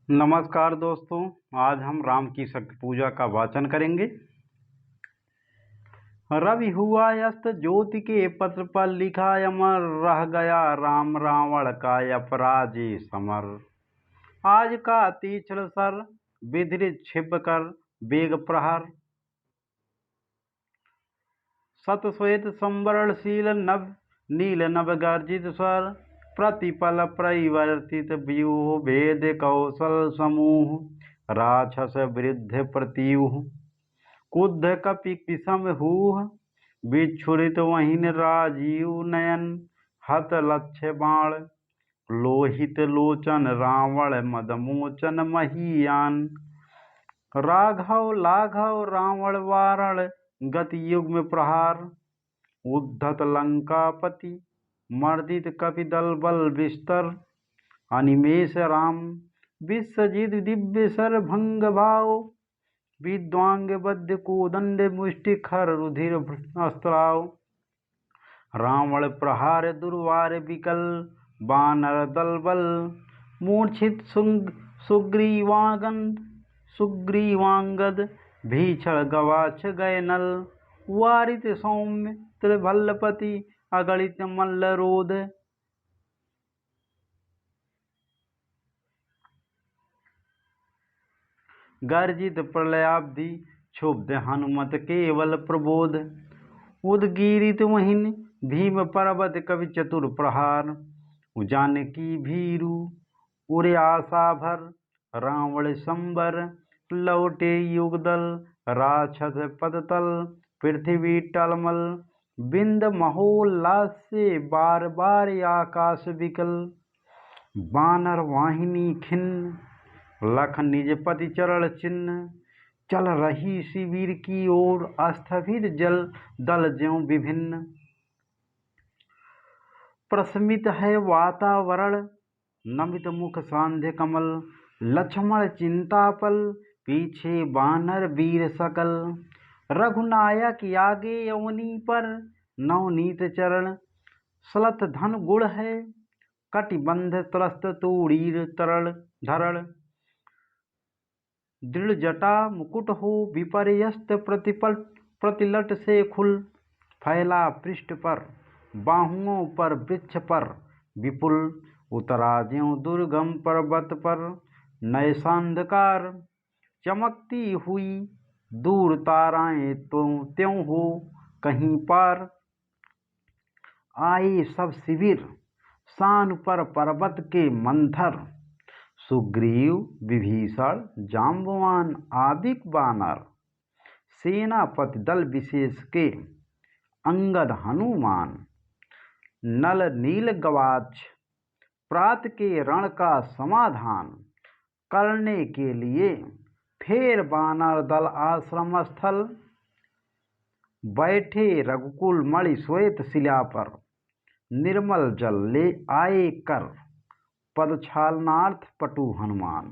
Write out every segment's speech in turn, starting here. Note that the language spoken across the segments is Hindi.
नमस्कार दोस्तों। आज हम राम की शक्ति पूजा का वाचन करेंगे। रवि हुआ अस्त ज्योति के पत्र पर लिखा अमर, रह गया राम रावण का अपराजे समर। आज का तीक्ष्ण सर विधृत छिप कर वेग प्रहर, सत श्वेत संवरणशील नभ नील नभ गर्जित स्वर। प्रतिपल परिवर्तित व्यूह भेद कौशल समूह, राक्षस वृद्ध प्रत्यूह कुद्ध कपि पिसम हूह। विच्छुरित वहिन राजीव नयन, हत लक्ष्य बाण लोहित लोचन रावण मदमोचन महीयान। राघव लाघव रावण वारण गति युग्म प्रहार, उद्धत लंकापति मर्दित कपिदल बल विस्तर। अनिमेष राम विश्वजित दिव्य सर भंग भाव, विद्वांग बद्ध कोदंड मुष्टि खर रुधिर अस्त्राव। रावण प्रहार दुर्वार विकल बानर दल बल, मूर्छित सुग्रीवांगद भीषण गवाक्ष गए नल। वारित सौम्य त्रिभल्लपति अगणित मल्ल रोध, गर्जित प्रलयाब्धि क्षुब्ध हनुमत केवल प्रबोध। उदगीरित वहिन भीम पर्वत कवि चतुर प्रहार, जानकी भीरु उरे आशा भर। रावण संबर लौटे युगदल, राक्षस पदतल पृथ्वी टलमल। बिंद महोल्लास से बार बार आकाश विकल, बानर वाहिनी खिन्न लख निज पति चरण चिन्ह। चल रही शिविर की ओर स्थविर जल दल ज्यों विभिन्न, प्रशमित है वातावरण नमित मुख सांध्य कमल। लक्ष्मण चिंतापल पीछे बानर वीर सकल, रघुनायक आगे यवनी पर नवनीत चरण। सलत धन गुण है कटिबंध त्रस्त तूणीर तरल धरण, दृढ़ जटा मुकुट हो विपर्यस्त प्रतिलट से खुल। फैला पृष्ठ पर बाहुओं पर वृक्ष पर विपुल, उतरा ज्यों दुर्गम पर्वत पर नैशांधकार। चमकती हुई दूर ताराएं त्यों हो कहीं पार, आए सब शिविर शान पर पर्वत के मंथर। सुग्रीव विभीषण जाम्बवान आदिक बानर, सेनापति दल विशेष के अंगद हनुमान। नल नील गवाक्ष प्रात के रण का समाधान करने के लिए फेर बानर दल आश्रम स्थल। बैठे रघुकुल मणि श्वेत शिला पर, निर्मल जल ले आए कर पदछालनार्थ पटु हनुमान।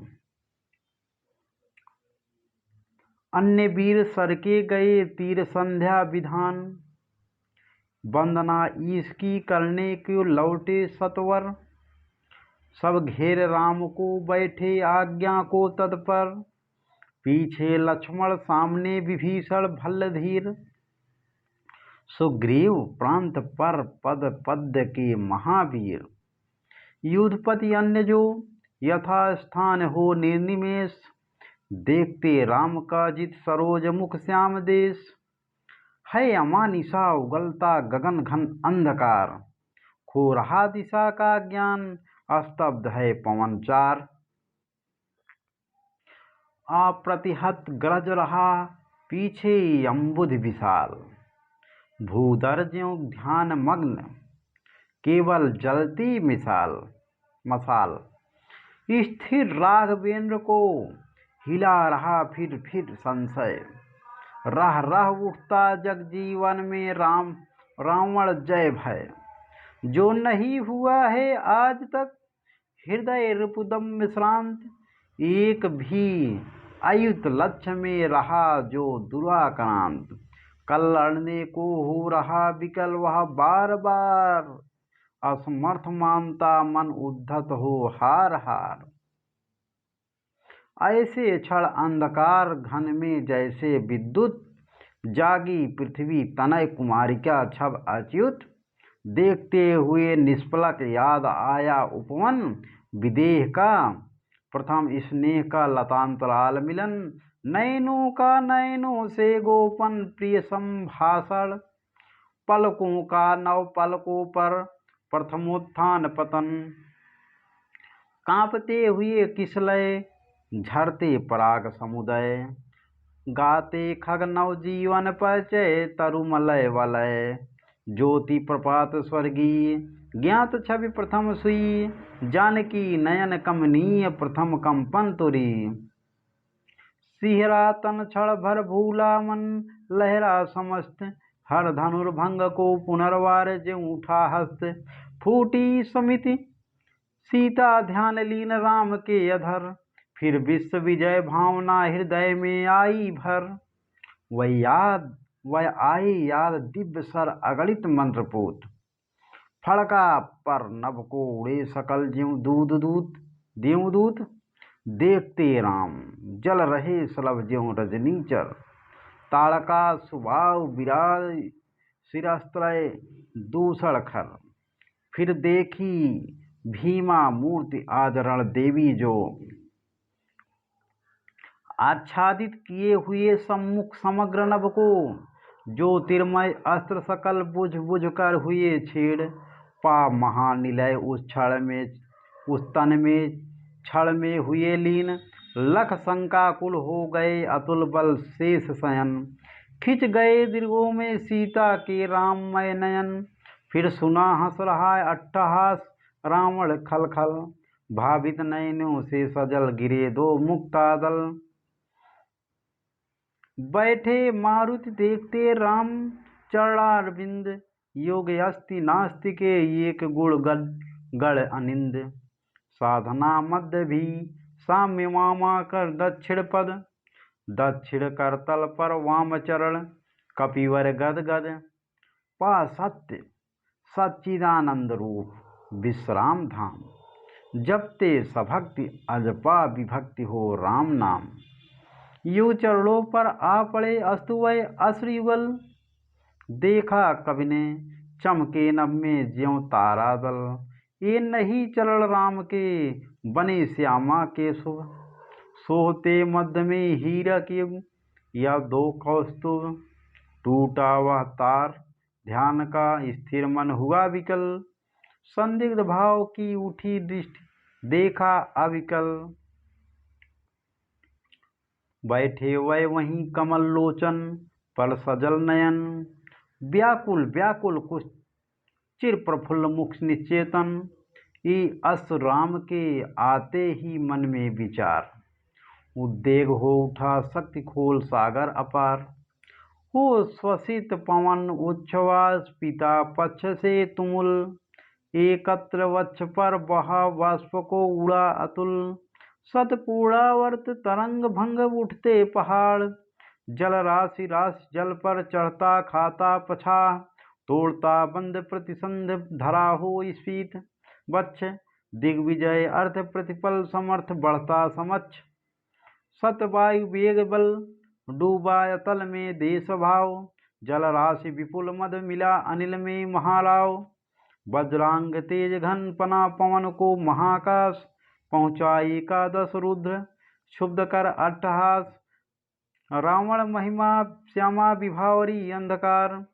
अन्य वीर सरके गए तीर संध्या विधान, वंदना इसकी करने को लौटे सत्वर। सब घेर राम को बैठे आज्ञा को तत्पर, पीछे लक्ष्मण सामने विभीषण भल्लधीर। सुग्रीव प्रांत पर पद पद्य के महावीर, युद्धपति अन्य जो यथा स्थान हो निर्निमेष। देखते राम का जित सरोज मुख श्याम देश, है अमानिशा उगलता गगन घन अंधकार। खो रहा दिशा का ज्ञान स्तब्ध है पवन चार। अप्रतिहत गरज रहा पीछे अम्बुध विशाल, भूधर ज्यों ध्यान मग्न केवल जलती मसाल। स्थिर राघवेंद्र को हिला रहा फिर संशय, रह रह उठता जगजीवन में रावण जय भय। जो नहीं हुआ है आज तक हृदय रिपुदम विश्रांत, एक भी अयुत लक्ष्य में रहा जो दुराक्रांत। कल लड़ने को हो रहा विकल वह बार बार, असमर्थ मानता मन उद्धत हो हार हार। ऐसे क्षण अंधकार घन में जैसे विद्युत, जागी पृथ्वी तनय कुमारिका छब अच्युत। देखते हुए निष्पलक याद आया उपवन, विदेह का प्रथम स्नेह का लतांतराल मिलन। नैनों का नैनों से गोपन प्रिय संभाषण, पलकों का नव पलकों पर प्रथमोत्थान पतन। कांपते हुए किसलय झरते पराग समुदय, गाते खग नव जीवन परिचय तरुमलय वलय। ज्योति प्रपात स्वर्गीय ज्ञात छवि प्रथम सुई, जानकी नयन कमनीय प्रथम कंपन तुरी। सिहरा तन क्षण भर भूला मन, लहरा समस्त हर धनुर्भंग को पुनर्वार ज्यों उठा हस्त। फूटी समिति सीता ध्यान लीन राम के अधर, फिर विश्व विजय भावना हृदय में आई भर। वह आई याद दिव्य सर अगणित मंत्रपूत, फड़का पर नभ को उड़े सकल ज्यों देवदूत। देखते राम जल रहे सलभ ज्यों रजनीचर, ताड़का सुबाहु विराज शिरस्त्रय दूषण खर। फिर देखी भीमा मूर्ति आदरण देवी जो, आच्छादित किए हुए सम्मुख समग्र नभ को। ज्योतिर्मय अस्त्र सकल बुझ बुझ कर हुए छेड़, पा महानिलय उस तन में क्षण में हुए लीन। लख शंकाकुल हो गए अतुल बल शेष शयन, खिंच गए दीर्घों में सीता के राममय नयन। फिर सुना हंस रहा अट्टहास रावण खल खल, भावित नयनों से सजल गिरे दो मुक्तादल। बैठे मारुति देखते राम चरणारविंद, योग अस्ति नास्ति के एक गुण गण अनिंद। साधना मध्य भी साम्य वामा कर दक्षिण पद, दक्षिण कर तल पर वाम चरण कपिवर गद गद। पा सत्य सच्चिदानंद रूप विश्राम धाम, जपते सभक्ति अजपा विभक्ति हो राम नाम। यूं चरणों पर आ पड़े अस्तु वै अश्रुयुगल, देखा कवि ने चमके नभ में ज्यों तारा दल। ये नहीं चरण राम के बने श्यामा के शुभ, सोहते मध्य में हीरक युग या दो कौस्तुभ। टूटा वह तार ध्यान का स्थिर मन हुआ विकल, संदिग्ध भाव की उठी दृष्टि देखा अविकल। बैठे वह वहीं कमल लोचन पर सजल नयन, व्याकुल व्याकुल कुछ चिर प्रफुल्ल मुख निश्चेतन। ये अश्रु राम के आते ही मन में विचार, उद्वेग हो उठा शक्ति खोल सागर अपार। हो श्वसित पवन उच्छ्वास पिता पक्ष से तुमुल, एकत्र वक्ष पर बहा बाष्प को उड़ा अतुल। सतपूर्णावर्त तरंग भंग उठते पहाड़, जल राशि राशि जल पर चढ़ता खाता पछा। तोड़ता बंद प्रतिसंध धरा हो स्फीत वक्ष, दिग्विजय अर्थ प्रतिपल समर्थ बढ़ता समक्ष। सतवायु वेग बल डूबा अतल में देश भाव, जल राशि विपुल मद मिला अनिल में महाराव। वज्रांग तेज घन पना पवन को महाकाश, पहुँचा एकादश रुद्र क्षुब्ध कर अट्टहास। रावण महिमा श्यामा विभावरी अंधकार,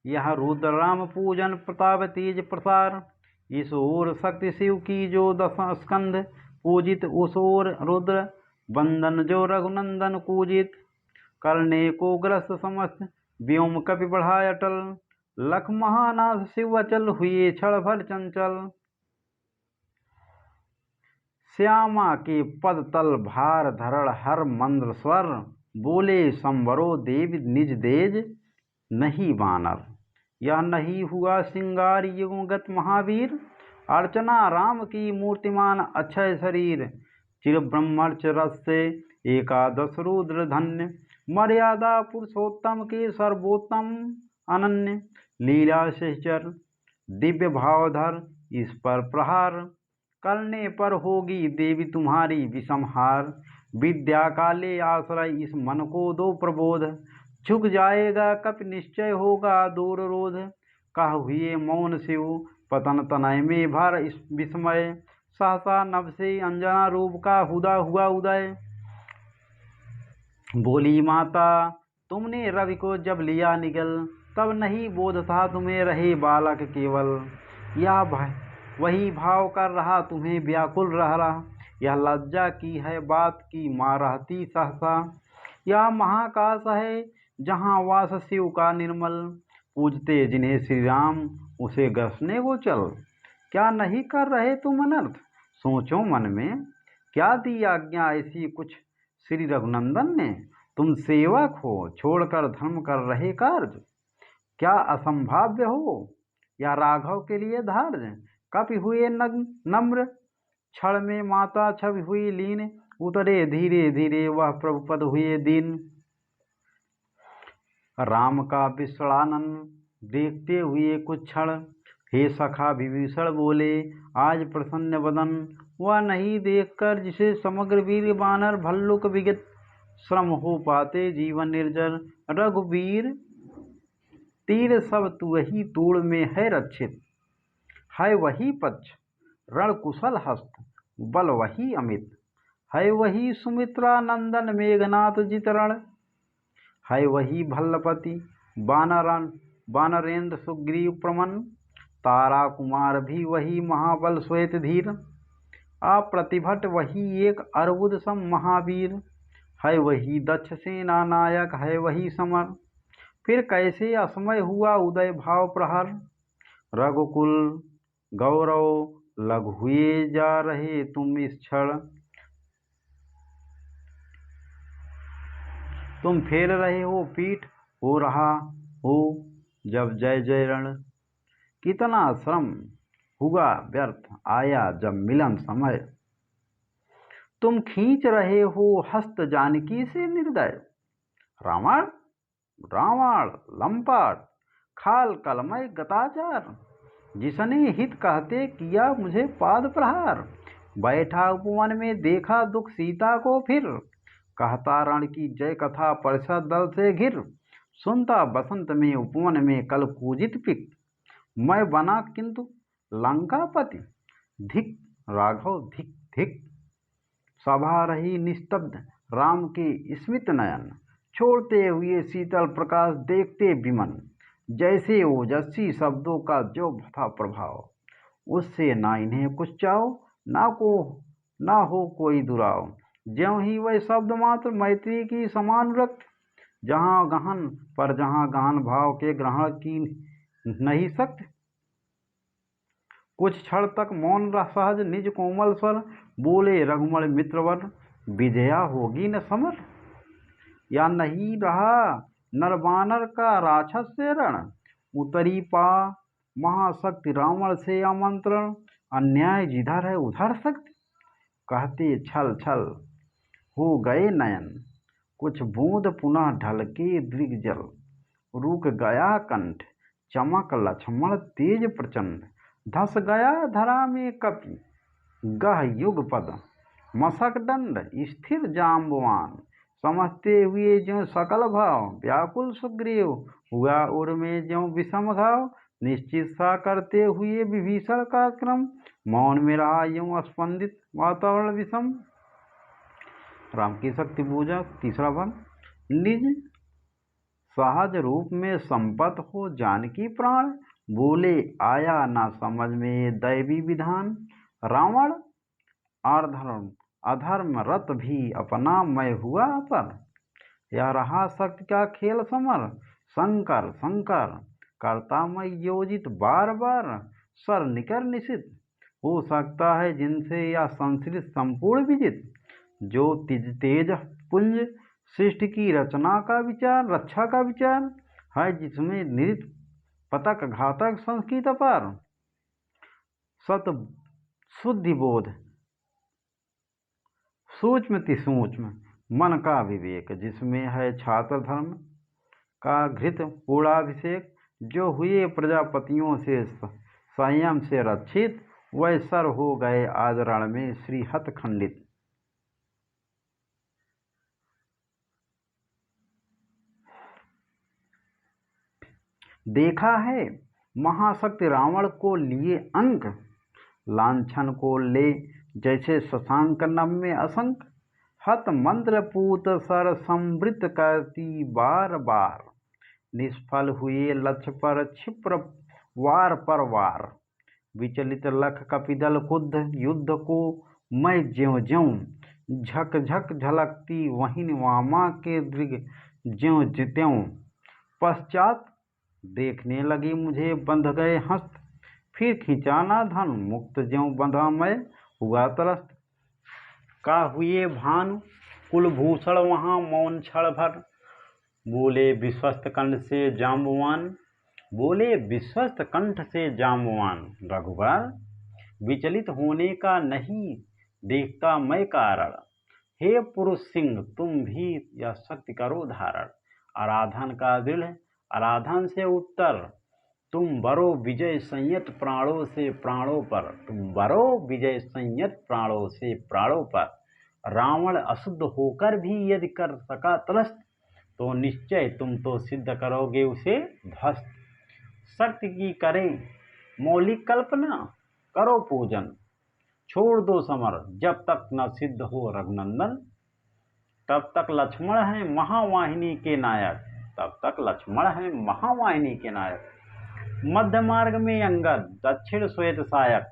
यह रुद्र राम पूजन प्रताप तेज प्रसार। इस ओर शक्ति शिव की जो 10 स्कंध पूजित, उस ओर रुद्र बंदन जो रघुनंदन पूजित। करने को ग्रस्त समस्त व्योम कपि बढ़ाय अटल, लख महानाथ शिव अचल हुए क्षण भर चंचल। श्यामा के पद तल भार धरण हर मंद्र स्वर, बोले संवरो देव निज देज नहीं बानर। यह नहीं हुआ सिंगार युगगत महावीर, अर्चना राम की मूर्तिमान अक्षय शरीर। चिर ब्रह्मर्च रस से एकादश रुद्र धन्य, मर्यादा पुरुषोत्तम के सर्वोत्तम अनन्य। लीला सहचर दिव्य भावधर इस पर प्रहार, करने पर होगी देवी तुम्हारी विषम हार। विद्या काले आश्रय इस मन को दो प्रबोध, झुक जाएगा कप निश्चय होगा दूर रोध। कह हुए मौन शिव पतन तनय में भर इस विस्मय, सहसा नभ से अंजना रूप का हुदा हुआ उदय। बोली माता तुमने रवि को जब लिया निगल, तब नहीं बोध था तुम्हें रहे बालक केवल। यह वही भाव कर रहा तुम्हें व्याकुल रह रहा, यह लज्जा की है बात की माँ रहती सहसा। यह महाकाश है जहाँ वास शिव का निर्मल, पूजते जिन्हें श्री राम उसे ग्रसने को चल। क्या नहीं कर रहे तुम अनर्थ, सोचो मन में, क्या दी आज्ञा ऐसी कुछ श्री रघुनंदन ने। तुम सेवक हो छोड़कर धर्म कर रहे कार्य, क्या असंभाव्य हो या राघव के लिए धार्य। कपि हुए नम्र क्षण में माता छवि हुई लीन, उतरे धीरे धीरे वह प्रभुपद हुए दीन। राम का विश्रानन देखते हुए कुछ क्षण, हे सखा विभीषण बोले आज प्रसन्न वदन। वह नहीं देखकर जिसे समग्र वीर बानर भल्लुक विगत, श्रम हो पाते जीवन निर्जर। रघुवीर तीर सब तू वही तूड़ में है रक्षित, है वही पक्ष रण कुशल हस्त बल वही अमित। है वही सुमित्रा नंदन मेघनाथ जितरण, है वही भल्लपति वानरेंद्र सुग्रीव प्रमन। तारा कुमार भी वही महाबल श्वेत धीर, अप्रतिभट वही एक अर्बुद सम महावीर। है वही दक्ष सेना नायक है वही समर, फिर कैसे असमय हुआ उदय भाव प्रहर। रघुकुल गौरव लघु हुए जा रहे तुम इस क्षण, तुम फेर रहे हो पीठ हो रहा हो जब जय जय रण। कितना श्रम हुआ व्यर्थ आया जब मिलन समय, तुम खींच रहे हो हस्त जानकी से निर्दय। रावण रावण लंपट खाल कलमय गताचार, जिसने हित कहते किया मुझे पाद प्रहार। बैठा उपवन में देखा दुख सीता को फिर, कहता रण की जय कथा परिषद दल से घिर। सुनता बसंत में उपवन में कल पूजित पिक, मैं बना किंतु लंकापति। धिक राघव धिक धिक। सभा रही निस्तब्ध राम के स्मित नयन, छोड़ते हुए शीतल प्रकाश देखते विमन। जैसे ओजस्वी शब्दों का जो था प्रभाव, उससे ना इन्हें कुछ चाओ ना हो कोई दुराव। ज्यों ही वह शब्द मात्र मैत्री की समान रक्त, जहाँ गहन भाव के ग्रहण की नहीं सकते। कुछ क्षण तक मौन सहज निज कोमल स्वर, बोले रघुमण मित्रवर विजया होगी न समर। या नहीं रहा नरवानर का राक्षस से रण, उतरी पा महाशक्ति रावण से आमंत्रण। अन्याय जिधर है उधर शक्ति, कहते छल छल हो गए नयन। कुछ बूंद पुनः ढलके दृग्जल, रुक गया कंठ चमक लक्ष्मण तेज प्रचंड। धस गया धरा में कपि गह युग पद, मसक दंड स्थिर जाम्बवान। समझते हुए ज्यों सकल भाव व्याकुल सुग्रीव, हुआ उर में ज्यों विषम घाव। निश्चित सा करते हुए विभीषण का क्रम, मौन में रहा यूं स्पंदित वातावरण विषम। राम की शक्ति पूजा तीसरा भाग। निज सहज रूप में संपत हो जानकी प्राण, बोले आया ना समझ में दैवी विधान। रावण अधर्म रत भी अपना मैं हुआ पर, यह रहा शक्ति का खेल समर। शंकर शंकर करता मैं योजित बार बार, सर निकर निशित हो सकता है जिनसे यह संश्रित संपूर्ण विजित। जो तेज पुंज सृष्टि की रचना का विचार रक्षा का विचार है, जिसमें निरित पतक घातक संस्कृत अपार। सत शुद्धि बोध सूक्ष्म सूक्ष्म मन का विवेक, जिसमें है छात्र धर्म का घृत पूर्णाभिषेक। जो हुए प्रजापतियों से संयम से रक्षित, वह सर हो गए आज रण में श्री हत खंडित। देखा है महाशक्ति रावण को लिए अंक, लांछन को ले जैसे शशांक नभ में असंक। हत मंत्र पूत सर संवृत करती बार बार, निष्फल हुए लक्ष्य पर क्षिप्र वार पर वार। विचलित लख कपिदल कुद्ध युद्ध को मैं ज्यों ज्यों, झक झक झलकती वहीन वामा के दृग ज्यों त्यों। पश्चात देखने लगी मुझे बंध गए हस्त, फिर खींचा ना धन मुक्त ज्यों बंधा मैं हुआ त्रस्त। का हुए भानु कुलभूषण वहाँ मौन क्षण भर, बोले विश्वस्त कंठ से जाम्बवान, बोले विश्वस्त कंठ से जाम्बवान। रघुवर विचलित होने का नहीं देखता मैं कारण, हे पुरुष सिंह तुम भी यह शक्ति करो धारण। आराधन का दृढ़ आराधन से उत्तर, तुम बरो विजय संयत प्राणों से प्राणों पर, तुम बरो विजय संयत प्राणों से प्राणों पर। रावण अशुद्ध होकर भी यदि कर सका त्रस्त, तो निश्चय तुम तो सिद्ध करोगे उसे ध्वस्त। शक्ति की करें मौलिक कल्पना, करो पूजन छोड़ दो समर, जब तक न सिद्ध हो रघुनंदन। तब तक लक्ष्मण है महावाहिनी के नायक, तब तक लक्ष्मण है महावाहिनी के नायक। मध्य मार्ग में अंगद दक्षिण श्वेत सायक,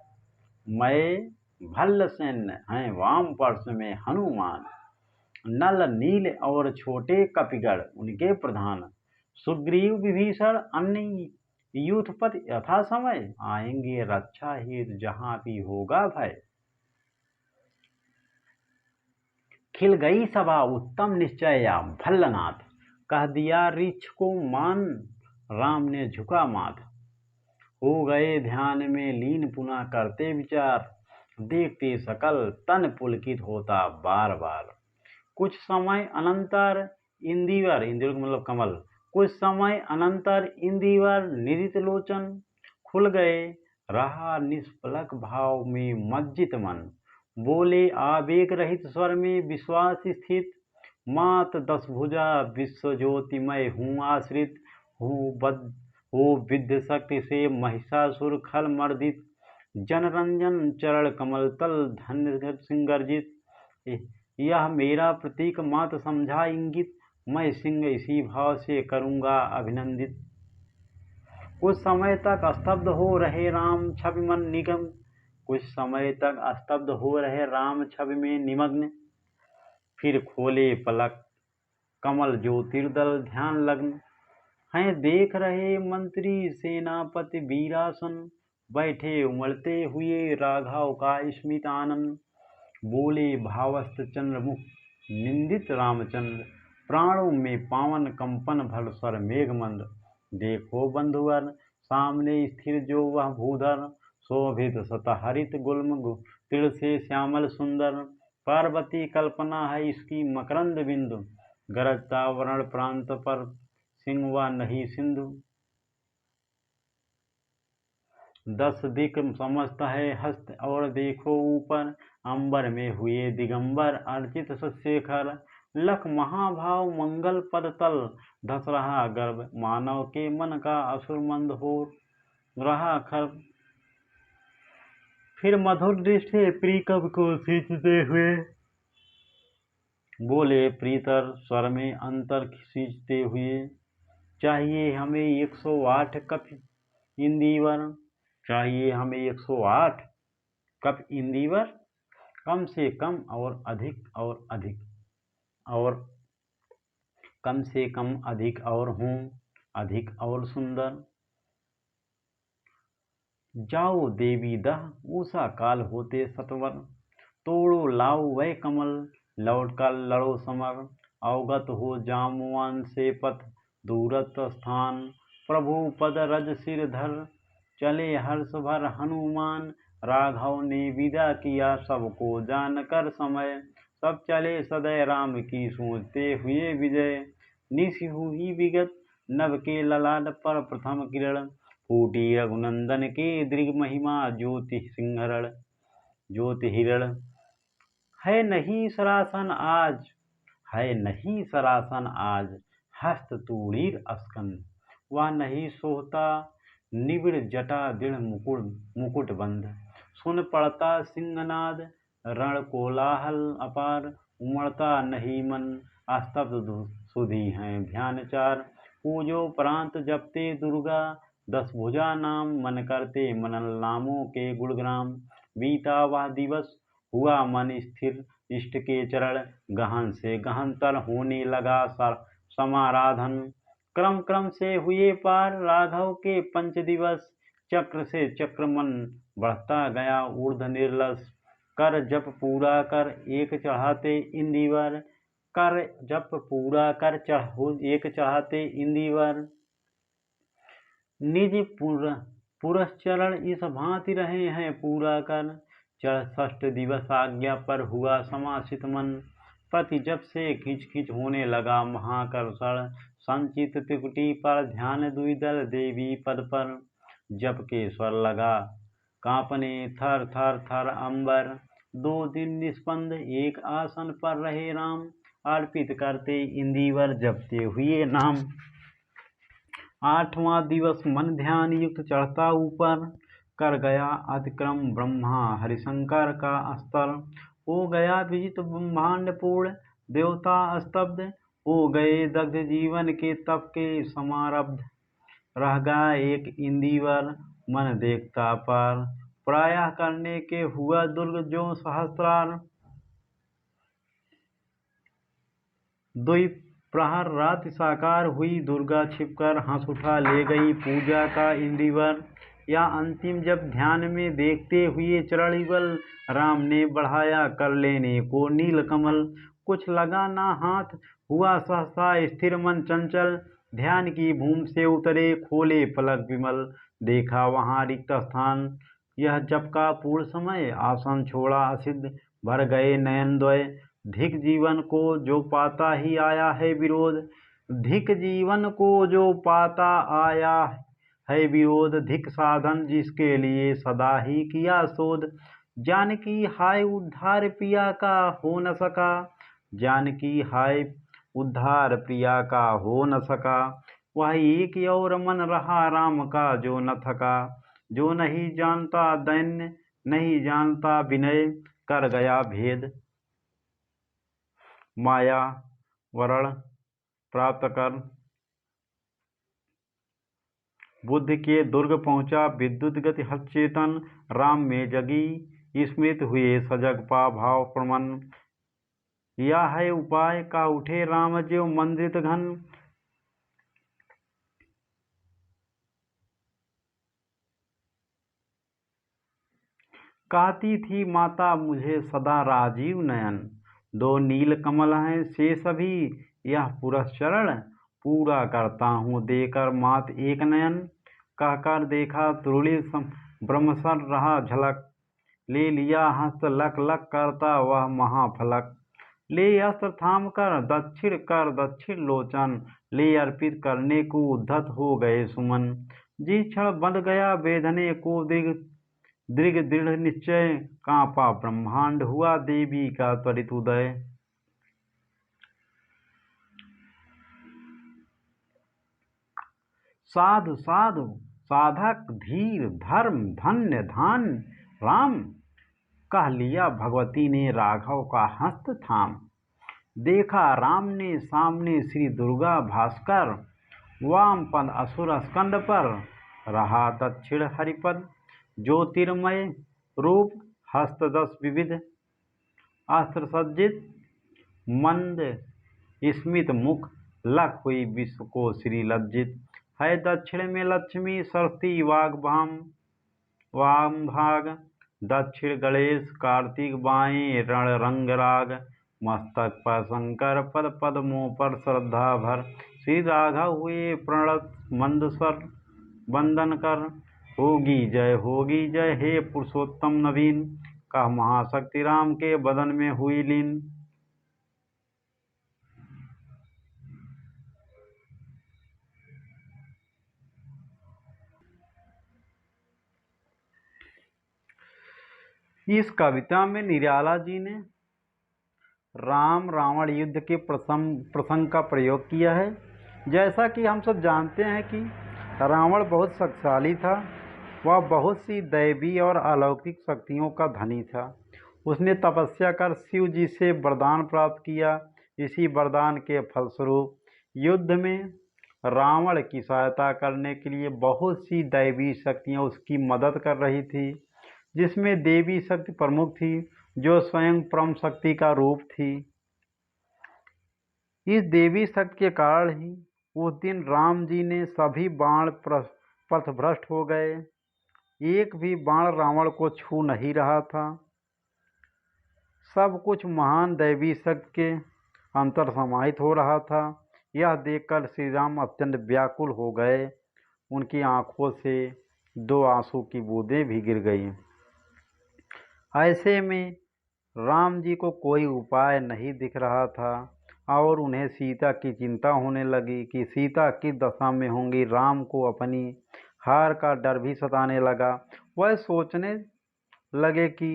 मैं भल्ल सैन्य हैं वाम पार्श्व में हनुमान। नल नील और छोटे कपिगढ़ उनके प्रधान, सुग्रीव विभीषण अन्य यूथपति यथा समय। आएंगे रक्षा हेतु जहां भी होगा भय। खिल गई सभा उत्तम निश्चया भल्लनाथ, कह दिया ऋक्ष को मान राम ने झुका माथ। हो गए ध्यान में लीन पुनः करते विचार, देखते सकल तन पुलकित होता बार बार। कुछ समय अनंतर इंदिवर, इंदिवर मतलब कमल, कुछ समय अनंतर इंदिवर निदित लोचन खुल गए, रहा निष्पलक भाव में मज्जित मन। बोले आवेग रहित स्वर में विश्वास स्थित, मात दस भुजा विश्व ज्योतिमय हूँ आश्रित। हो विद्य शक्ति से महिषासुर खल मर्दित, जनरंजन चरण कमल तल धन्य सिंगर्जित। यह मेरा प्रतीक मात समझा इंगित, मैं सिंह इसी भाव से करूँगा अभिनंदित। कुछ समय तक स्तब्ध हो रहे राम छवि मन निगम, कुछ समय तक स्तब्ध हो रहे राम छवि में निमग्न। फिर खोले पलक कमल ज्योतिर्दल ध्यान लग्न, हैं देख रहे मंत्री सेनापति वीरासन। बैठे उमड़ते हुए राघव का स्मित आनंद, बोले भावस्त चंद्रमुख निंदित रामचंद्र। प्राणों में पावन कंपन भर स्वर मेघमंद, देखो बंधुवर सामने स्थिर जो वह भूधर। शोभित सतहरित गुल्म तिल से श्यामल सुंदर, पार्वती कल्पना है इसकी मकरंद बिंदु। गरजता वर्ण प्रांत पर सिंह व नहीं सिंधु, 10 दिक समस्त है हस्त और देखो ऊपर। अंबर में हुए दिगंबर अर्चित शेखर, लख महाभाव मंगल पद तल धस रहा गर्भ। मानव के मन का असुर मंद हो रहा खर, फिर मधुर दृष्टि प्रिय कवि को सींचते हुए बोले प्रीतर स्वर में अंतर सींचते हुए। चाहिए हमें 108 कप इंदिवर, चाहिए हमें 108 कप इंदिवर। कम से कम और अधिक और अधिक, और कम से कम अधिक और हूँ अधिक और सुंदर। जाओ देवी दह उषा काल होते सतवर, तोड़ो लाओ वह कमल लौट कर लड़ो समर। अवगत हो जामवान से पथ दूरत स्थान, प्रभु पद रज सिर धर चले हर्ष भर हनुमान। राघव ने विदा किया सबको जानकर समय, सब चले सदै राम की सोचते हुए विजय। निश हुई विगत नभ के ललाट पर प्रथम किरण, फूटी रघुनंदन के दृग महिमा ज्योति सिंहरण ज्योति हिरण। है नहीं सरासन आज, है नहीं सरासन आज, हस्त तूणीर अस्कंद। वह नहीं सोहता निबिड़ जटा दृढ़ मुकुट बंद। सुन पड़ता सिंहनाद रण कोलाहल अपार। उमड़ता नहीं मन अस्तब्ध सुधी हैं ध्यान चार। पूजो प्रांत जपते दुर्गा दस भुजा नाम। मन करते मनन नामों के गुणग्राम। बीता वह दिवस हुआ मन स्थिर इष्ट के चरण। गहन से गहनतर होने लगा समाराधन। क्रम क्रम से हुए पार राघव के पंच दिवस। चक्र से चक्र मन बढ़ता गया ऊर्ध निर्लस। कर जप पूरा कर एक चढ़ाते इंदिवर। कर जप पूरा कर एक चढ़ाते इंदिवर। निज पुरश्चरण इस भांति रहे हैं पूरा कर। चढ़ षष्ठ दिवस आज्ञा पर हुआ समासित मन। पति जब से खिंच खिंच होने लगा महाकर्षण। संचित त्रिपुटी पर ध्यान द्विदल देवी पद पर। जप के स्वर लगा कांपने थर थर थर अंबर। 2 दिन निस्पंद एक आसन पर रहे राम। अर्पित करते इंदिवर जपते हुए नाम। 8वां दिवस मन ध्यान युक्त चढ़ता ऊपर। कर गया अतिक्रम ब्रह्मा हरिशंकर का स्तर। हो गया विजित ब्रह्मांड पूर्ण देवता स्तब्ध। हो गए दग्ध जीवन के तप के समारब्ध। रह गया एक इंदिवर मन देखता पार। प्रायः करने के हुआ दुर्ग जो सहस्रार। 2 प्रहर रात साकार हुई दुर्गा छिपकर। हंस उठा ले गई पूजा का इंदिवर। या अंतिम जब ध्यान में देखते हुए चरण युगल। राम ने बढ़ाया कर लेने को नील कमल। कुछ लगा ना हाथ हुआ सहसा स्थिर मन चंचल। ध्यान की भूमि से उतरे खोले पलक विमल। देखा वहाँ रिक्त स्थान यह जप का पूर्ण समय। आसन छोड़ा असिद्ध भर गए नयन द्वय। धिक जीवन को जो पाता ही आया है विरोध। धिक जीवन को जो पाता आया है विरोध। धिक साधन जिसके लिए सदा ही किया शोध। जानकी हाय उद्धार प्रिया का हो न सका। जानकी हाय उद्धार प्रिया का हो न सका। वह एक और मन रहा राम का जो न थका। जो नहीं जानता दैन्य नहीं जानता विनय। कर गया भेद माया वरण प्राप्त कर। बुद्ध के दुर्ग पहुँचा विद्युत गति हतचेतन। राम में जगी स्मृत हुए सजग पा भाव प्रमन। या है उपाय का उठे राम ज्यों मंदित घन। कहती थी माता मुझे सदा राजीव नयन। 2 नील कमल हैं से सभी यह पुरश्चरण। पूरा करता हूँ देकर मात एक नयन। कहकर देखा तुरली ब्रह्मसर रहा झलक। ले लिया हस्त लक लक करता वह महाफलक। ले अस्त्र थाम कर दक्षिण लोचन। ले अर्पित करने को उद्धत हो गए सुमन। जिस क्षण बंध गया वेदने को दृढ़ दृढ़ निश्चय। कांपा ब्रह्मांड हुआ देवी का त्वरित उदय। साधु साधु साधक धीर धर्म धन्य धान राम। कह लिया भगवती ने राघव का हस्त थाम। देखा राम ने सामने श्री दुर्गा भास्कर। वाम पद असुर स्कंद पर रहा दक्षिण हरिपद। ज्योतिर्मय रूप हस्त 10 विविध। अस्त्र सज्जित मंद स्मित मुख। लख हुई विश्व को श्री लज्जित। है दक्षिण में लक्ष्मी सरस्वती वाम भाग। दक्षिण गणेश कार्तिक बाएं रण रंग राग। मस्तक पर शंकर पद पद्मों पर श्रद्धा भर। श्री राघव हुए प्रणत मंद स्वर वंदन कर। होगी जय हे पुरुषोत्तम नवीन। कह महाशक्ति राम के बदन में हुई लीन। इस कविता में निराला जी ने राम रावण युद्ध के प्रसंग का प्रयोग किया है। जैसा कि हम सब जानते हैं कि रावण बहुत शक्तिशाली था। वह बहुत सी दैवी और अलौकिक शक्तियों का धनी था। उसने तपस्या कर शिव जी से वरदान प्राप्त किया। इसी वरदान के फलस्वरूप युद्ध में रावण की सहायता करने के लिए बहुत सी दैवी शक्तियाँ उसकी मदद कर रही थी, जिसमें देवी शक्ति प्रमुख थी, जो स्वयं परम शक्ति का रूप थी। इस देवी शक्ति के कारण ही उस दिन राम जी ने सभी बाण पथभ्रष्ट हो गए। एक भी बाण रावण को छू नहीं रहा था। सब कुछ महान दैवी शक्ति के अंतर समाहित हो रहा था। यह देखकर श्री राम अत्यंत व्याकुल हो गए। उनकी आंखों से दो आंसू की बूंदें भी गिर गईं। ऐसे में राम जी को कोई उपाय नहीं दिख रहा था और उन्हें सीता की चिंता होने लगी कि सीता किस दशा में होंगी। राम को अपनी हार का डर भी सताने लगा। वह सोचने लगे कि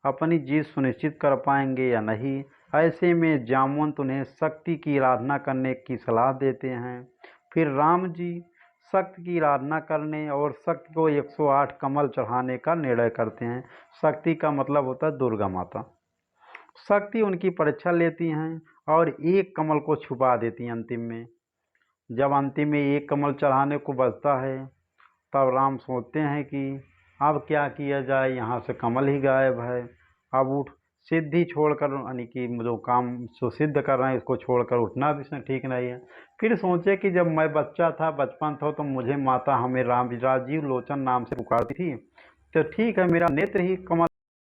अपनी जीत सुनिश्चित कर पाएंगे या नहीं। ऐसे में जामवंत उन्हें शक्ति की आराधना करने की सलाह देते हैं। फिर राम जी शक्ति की आराधना करने और शक्ति को 108 कमल चढ़ाने का निर्णय करते हैं। शक्ति का मतलब होता है दुर्गा माता। शक्ति उनकी परीक्षा लेती हैं और एक कमल को छुपा देती हैं अंतिम में। जब अंतिम में एक कमल चढ़ाने को बचता है, तब राम सोचते हैं कि अब क्या किया जाए, यहाँ से कमल ही गायब है। अब उठ सिद्धि छोड़कर, यानी कि जो काम जो सिद्ध कर रहे हैं इसको छोड़कर उठना भी ठीक नहीं है। फिर सोचे कि जब मैं बच्चा था, बचपन था, तो मुझे माता हमें राजीव लोचन नाम से पुकारती थी, तो ठीक है, मेरा नेत्र ही कमल